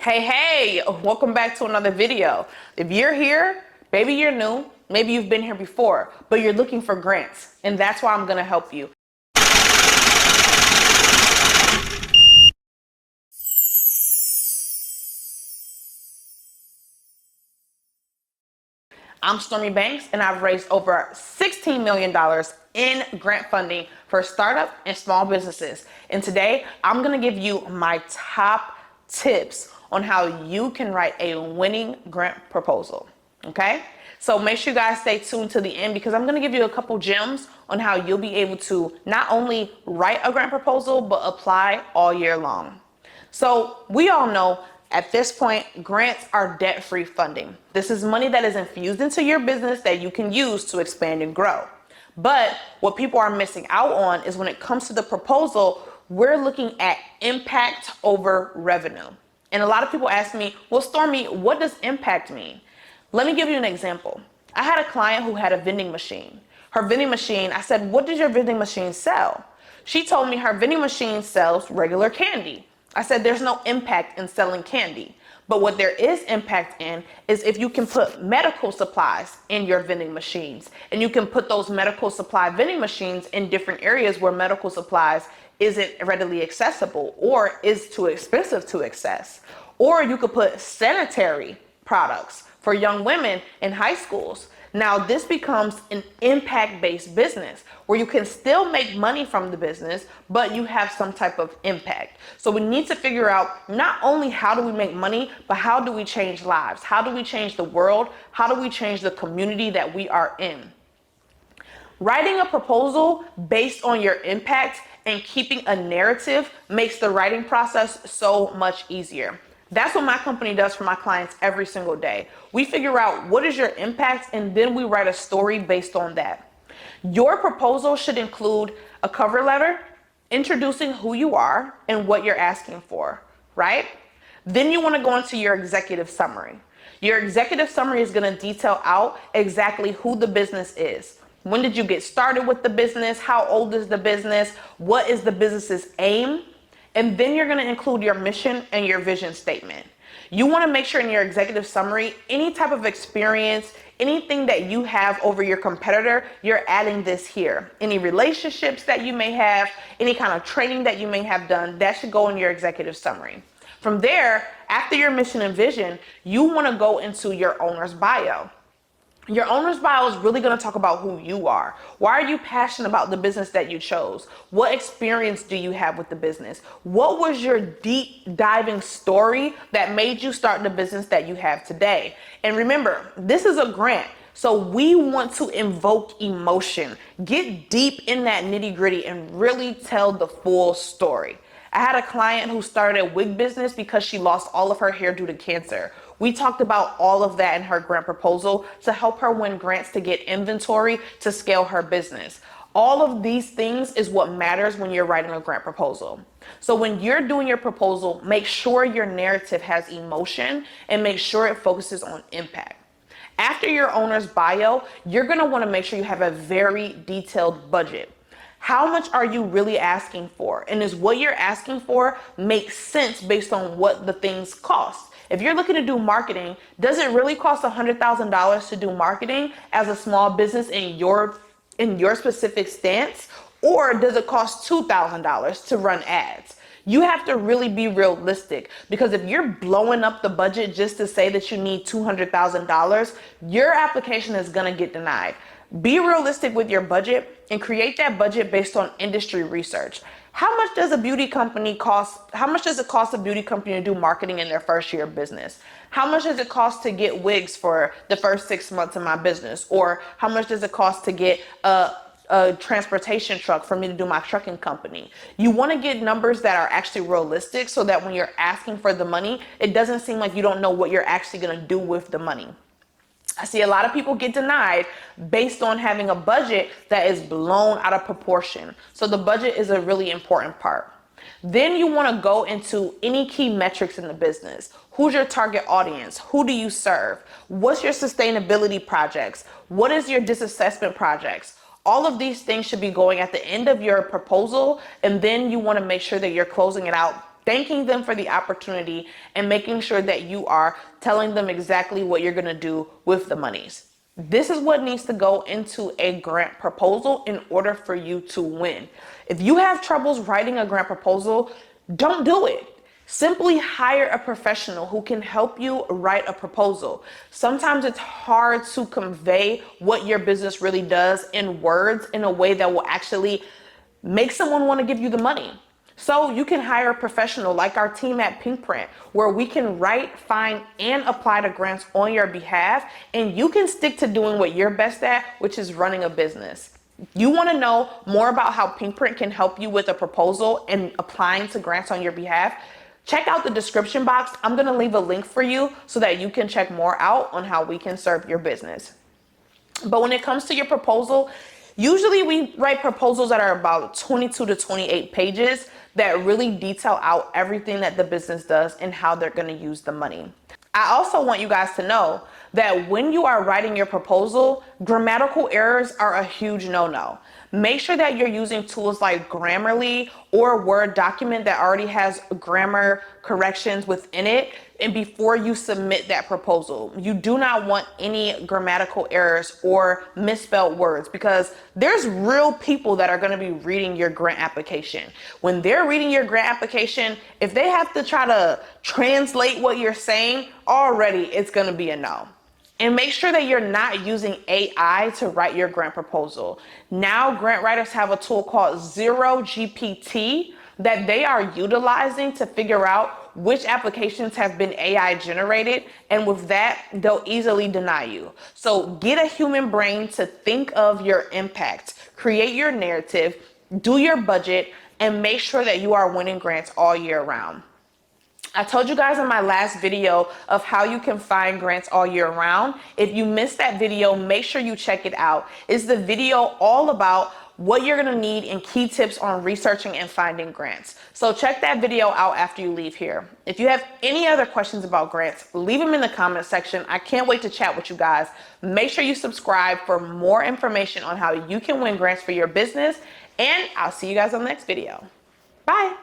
Hey, welcome back to another video. If you're here, maybe you're new, maybe you've been here before, but you're looking for grants, and that's why I'm gonna help you. I'm Stormy Banks, and I've raised over $16 million in grant funding for startup and small businesses. And today, I'm gonna give you my top tips on how you can write a winning grant proposal, okay? So make sure you guys stay tuned to the end because I'm gonna give you a couple gems on how you'll be able to not only write a grant proposal, but apply all year long. So we all know at this point, grants are debt-free funding. This is money that is infused into your business that you can use to expand and grow. But what people are missing out on is when it comes to the proposal, we're looking at impact over revenue. And a lot of people ask me, well, Stormy, what does impact mean? Let me give you an example. I had a client who had a vending machine. Her vending machine, I said, what does your vending machine sell? She told me her vending machine sells regular candy. I said, there's no impact in selling candy. But what there is impact in is if you can put medical supplies in your vending machines, and you can put those medical supply vending machines in different areas where medical supplies isn't readily accessible or is too expensive to access. Or you could put sanitary products for young women in high schools. Now this becomes an impact-based business where you can still make money from the business, but you have some type of impact. So we need to figure out not only how do we make money, but how do we change lives? How do we change the world? How do we change the community that we are in? Writing a proposal based on your impact and keeping a narrative makes the writing process so much easier. That's what my company does for my clients every single day. We figure out what is your impact, and then we write a story based on that. Your proposal should include a cover letter introducing who you are and what you're asking for, right? Then you want to go into your executive summary. Your executive summary is going to detail out exactly who the business is. When did you get started with the business? How old is the business? What is the business's aim? And then you're going to include your mission and your vision statement. You want to make sure in your executive summary, any type of experience, anything that you have over your competitor, you're adding this here. Any relationships that you may have, any kind of training that you may have done, that should go in your executive summary. From there, after your mission and vision, you want to go into your owner's bio. Your owner's bio is really going to talk about who you are. Why are you passionate about the business that you chose? What experience do you have with the business? What was your deep diving story that made you start the business that you have today? And remember, this is a grant. So we want to invoke emotion, get deep in that nitty gritty and really tell the full story. I had a client who started a wig business because she lost all of her hair due to cancer. We talked about all of that in her grant proposal to help her win grants to get inventory to scale her business. All of these things is what matters when you're writing a grant proposal. So when you're doing your proposal, make sure your narrative has emotion and make sure it focuses on impact. After your owner's bio, you're going to want to make sure you have a very detailed budget. How much are you really asking for? And is what you're asking for make sense based on what the things cost? If you're looking to do marketing, does it really cost $100,000 to do marketing as a small business in your specific stance? Or does it cost $2,000 to run ads? You have to really be realistic because if you're blowing up the budget just to say that you need $200,000, your application is going to get denied. Be realistic with your budget and create that budget based on industry research. How much does a beauty company cost? How much does it cost a beauty company to do marketing in their first year of business? How much does it cost to get wigs for the first 6 months of my business? Or how much does it cost to get a transportation truck for me to do my trucking company? You want to get numbers that are actually realistic so that when you're asking for the money, it doesn't seem like you don't know what you're actually going to do with the money. I see a lot of people get denied based on having a budget that is blown out of proportion. So the budget is a really important part. Then you want to go into any key metrics in the business. Who's your target audience? Who do you serve? What's your sustainability projects? What is your disassessment projects? All of these things should be going at the end of your proposal, and then you want to make sure that you're closing it out thanking them for the opportunity, and making sure that you are telling them exactly what you're gonna do with the monies. This is what needs to go into a grant proposal in order for you to win. If you have troubles writing a grant proposal, don't do it. Simply hire a professional who can help you write a proposal. Sometimes it's hard to convey what your business really does in words in a way that will actually make someone want to give you the money. So you can hire a professional like our team at Pinkprint, where we can write, find, and apply to grants on your behalf, and you can stick to doing what you're best at, which is running a business. You want to know more about how Pinkprint can help you with a proposal and applying to grants on your behalf? Check out the description box. I'm going to leave a link for you so that you can check more out on how we can serve your business. But when it comes to your proposal, usually we write proposals that are about 22 to 28 pages that really detail out everything that the business does and how they're going to use the money. I also want you guys to know that when you are writing your proposal, grammatical errors are a huge no-no. Make sure that you're using tools like Grammarly or Word document that already has grammar corrections within it, and before you submit that proposal. You do not want any grammatical errors or misspelled words, because there's real people that are going to be reading your grant application. When they're reading your grant application, if they have to try to translate what you're saying, already it's going to be a no. And make sure that you're not using AI to write your grant proposal. Now, grant writers have a tool called GPT that they are utilizing to figure out which applications have been AI generated. And with that, they'll easily deny you. So get a human brain to think of your impact, create your narrative, do your budget, and make sure that you are winning grants all year round. I told you guys in my last video of how you can find grants all year round. If you missed that video, make sure you check it out. It's the video all about what you're gonna need and key tips on researching and finding grants. So check that video out after you leave here. If you have any other questions about grants, leave them in the comment section. I can't wait to chat with you guys. Make sure you subscribe for more information on how you can win grants for your business, and I'll see you guys on the next video. Bye.